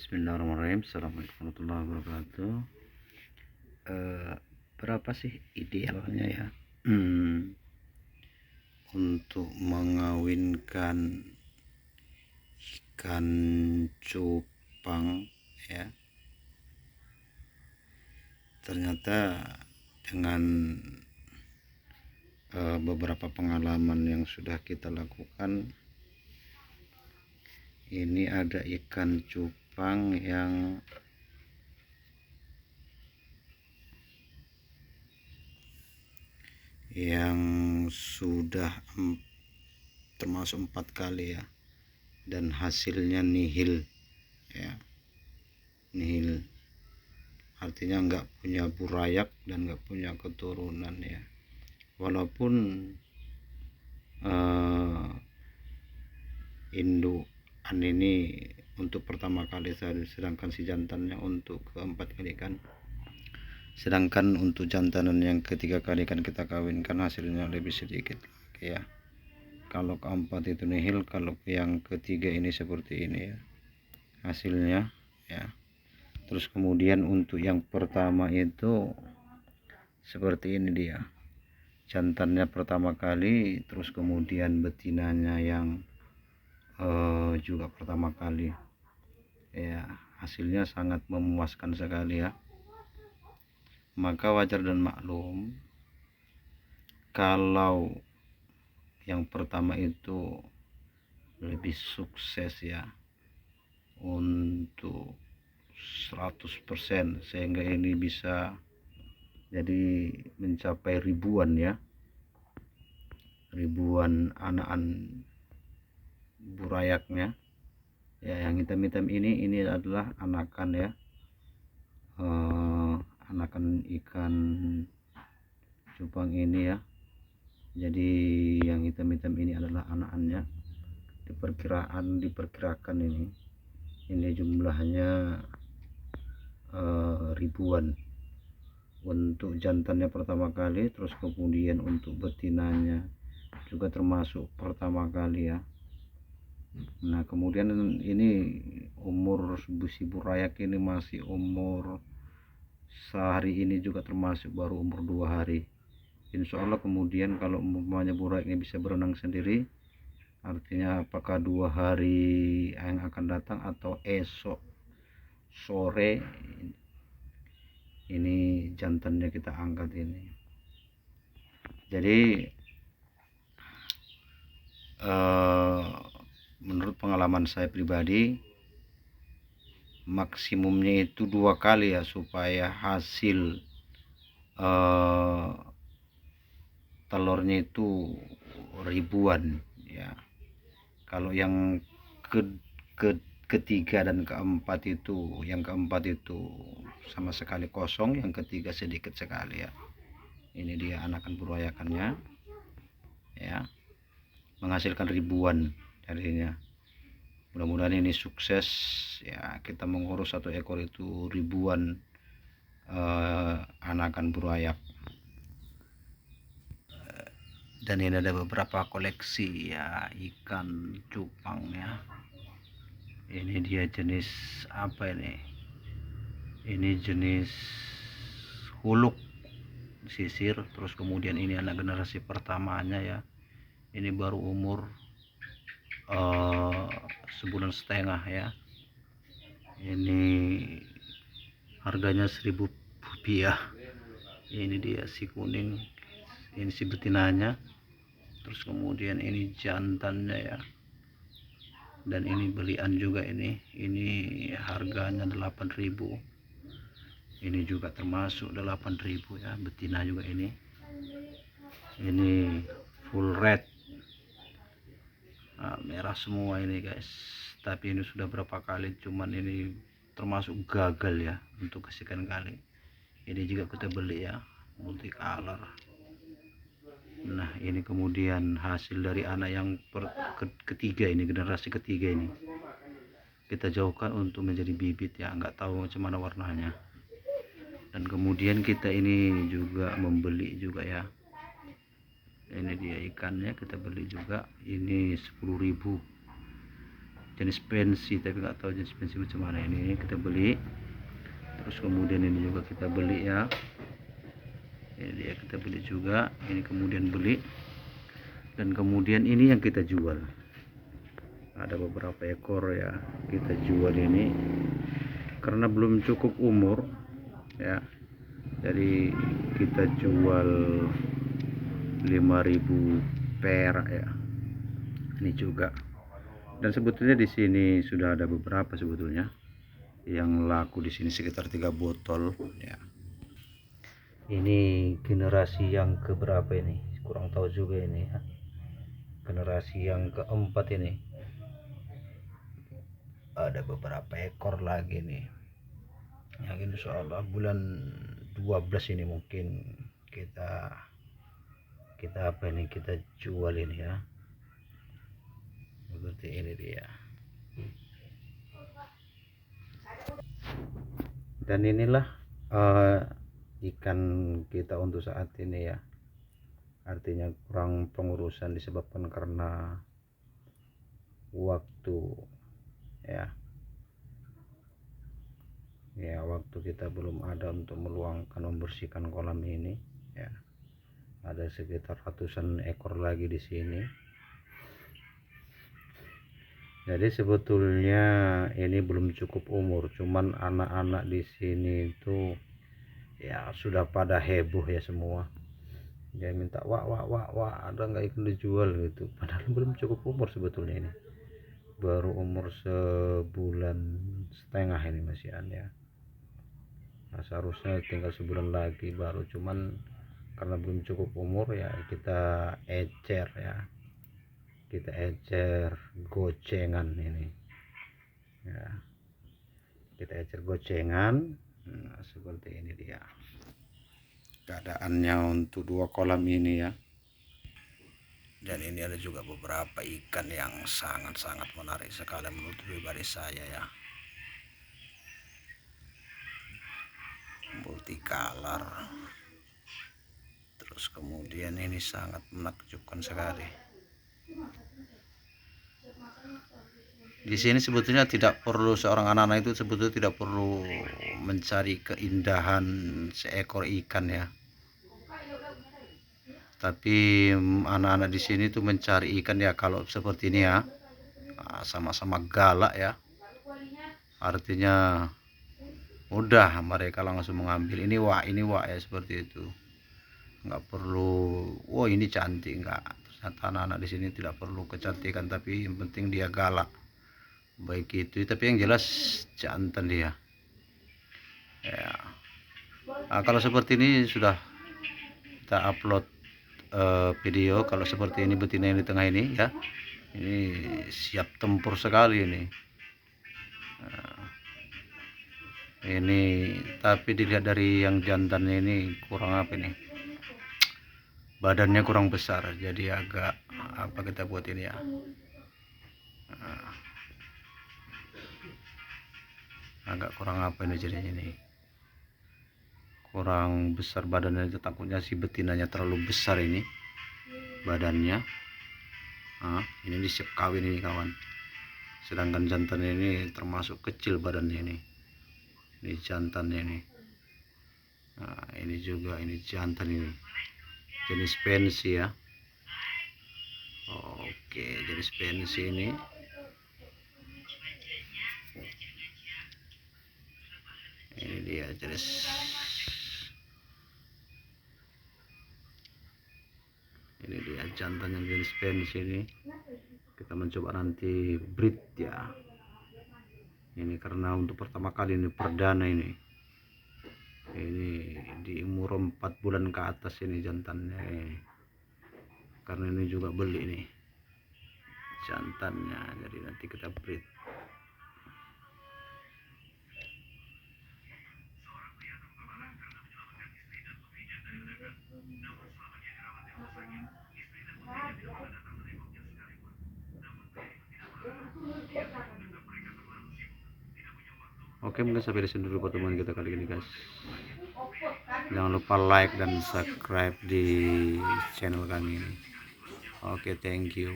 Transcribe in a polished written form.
Bismillahirrahmanirrahim. Assalamualaikum warahmatullahi wabarakatuh. Berapa sih idealnya ya untuk mengawinkan ikan cupang ya? Ternyata dengan beberapa pengalaman yang sudah kita lakukan, ini ada ikan cupang yang sudah termasuk 4 kali ya, dan hasilnya nihil ya, nihil, artinya nggak punya burayak dan nggak punya keturunan ya. Walaupun indukan ini untuk pertama kali, sedangkan si jantannya untuk keempat kali kan, sedangkan untuk jantanan yang ketiga kali kan kita kawinkan, hasilnya lebih sedikit lagi ya. Kalau keempat itu nihil, kalau yang ketiga ini seperti ini ya hasilnya ya. Terus kemudian untuk yang pertama itu seperti ini dia, jantannya pertama kali, terus kemudian betinanya yang juga pertama kali ya. Hasilnya sangat memuaskan sekali ya. Maka wajar dan maklum kalau yang pertama itu lebih sukses ya, untuk 100%, sehingga ini bisa jadi mencapai ribuan ya, ribuan anakan burayaknya ya. Yang hitam-hitam ini adalah anakan ya, anakan ikan cupang ini ya. Jadi yang hitam-hitam ini adalah anakannya. Diperkirakan ini jumlahnya ribuan untuk jantannya pertama kali, terus kemudian untuk betinanya juga termasuk pertama kali ya. Nah kemudian ini umur si burayak ini masih umur sehari, ini juga termasuk baru umur 2 hari. Insya Allah kemudian kalau umpamanya burayak ini bisa berenang sendiri, artinya apakah 2 hari yang akan datang atau esok sore ini jantannya kita angkat ini. Jadi menurut pengalaman saya pribadi, maksimumnya itu 2 kali ya, supaya hasil telurnya itu ribuan ya. Kalau yang ketiga dan keempat itu, yang keempat itu sama sekali kosong, yang ketiga sedikit sekali ya. Ini dia anakan burayakannya ya, menghasilkan ribuan jadinya. Mudah-mudahan ini sukses ya, kita mengurus 1 ekor itu ribuan anakan burayak. Dan ini ada beberapa koleksi ya ikan cupang ya. Ini dia jenis apa ini? Ini jenis huluk sisir. Terus kemudian ini anak generasi pertamanya ya. Ini baru umur 1,5 bulan ya. Ini harganya 1.000 rupiah. Ini dia si kuning, ini si betinanya. Terus kemudian ini jantannya ya, dan ini belian juga ini harganya 8.000. Ini juga termasuk 8.000 ya, betina juga ini full red. Nah, merah semua ini guys, tapi ini sudah berapa kali, cuman ini termasuk gagal ya untuk kesekian kali. Ini juga kita beli ya, multicolor. Nah ini kemudian hasil dari anak yang ketiga ini, generasi ketiga ini kita jauhkan untuk menjadi bibit ya, nggak tahu macam mana warnanya. Dan kemudian kita ini juga membeli juga ya, ini dia ikannya kita beli juga, ini 10.000 jenis pensi, tapi nggak tahu jenis pensi macam mana. Ini kita beli. Terus kemudian ini juga kita beli ya, ini dia kita beli juga, ini kemudian beli, dan kemudian ini yang kita jual. Ada beberapa ekor ya kita jual ini karena belum cukup umur ya, jadi kita jual 5.000 perak ya. Ini juga, dan sebetulnya di sini sudah ada beberapa sebetulnya yang laku di sini, sekitar 3 botol ya. Ini generasi yang keberapa ini, kurang tahu juga ini ya, generasi yang keempat ini. Ada beberapa ekor lagi nih yang insya Allah bulan 12 ini mungkin kita apa ini, kita jual ini ya, seperti ini dia. Dan inilah ikan kita untuk saat ini ya, artinya kurang pengurusan disebabkan karena waktu ya, waktu kita belum ada untuk meluangkan membersihkan kolam ini ya. Ada sekitar ratusan ekor lagi di sini. Jadi sebetulnya ini belum cukup umur, cuman anak-anak di sini itu ya sudah pada heboh ya semua. Dia minta wah ada nggak ikan dijual gitu, padahal belum cukup umur sebetulnya. Ini baru umur sebulan setengah ini masih ya. Nah, seharusnya tinggal sebulan lagi baru, cuman karena belum cukup umur ya kita ecer ya, kita ecer gocengan ini ya, kita ecer gocengan. Nah, seperti ini dia keadaannya untuk 2 kolam ini ya. Dan ini ada juga beberapa ikan yang sangat-sangat menarik sekali menurut pribadi saya ya, multicolor. Terus kemudian ini sangat menakjubkan sekali. Di sini sebetulnya tidak perlu, seorang anak-anak itu sebetulnya tidak perlu mencari keindahan seekor ikan ya, tapi anak-anak di sini tuh mencari ikan ya kalau seperti ini ya, sama-sama galak ya, artinya mudah mereka langsung mengambil. Ini wah ya, seperti itu. Nggak perlu wah ini cantik, nggak. Ternyata anak-anak di sini tidak perlu kecantikan, tapi yang penting dia galak, baik itu, tapi yang jelas jantan dia ya. Nah, kalau seperti ini sudah kita upload video. Kalau seperti ini betina yang di tengah ini ya, ini siap tempur sekali ini. Nah, ini tapi dilihat dari yang jantannya ini kurang apa ini, badannya kurang besar, jadi agak apa kita buat ini ya, agak kurang apa ini jadinya, ini kurang besar badannya. Takutnya si betinanya terlalu besar ini badannya. Ini siap kawin ini kawan, sedangkan jantan ini termasuk kecil badannya ini jantannya ini. Nah, ini juga ini jantan ini jenis pensi ya. Oke, jenis pensi ini. Ini dia jenis, ini dia jantan yang jenis pensi ini. Kita mencoba nanti breed ya. Ini karena untuk pertama kali ini, perdana ini di umur 4 bulan ke atas ini jantannya ini. Karena ini juga beli nih jantannya, jadi nanti kita breed. Oke, mungkin sampai di sini dulu pertemuan kita kali ini guys. Jangan lupa like dan subscribe di channel kami ini. Oke, thank you.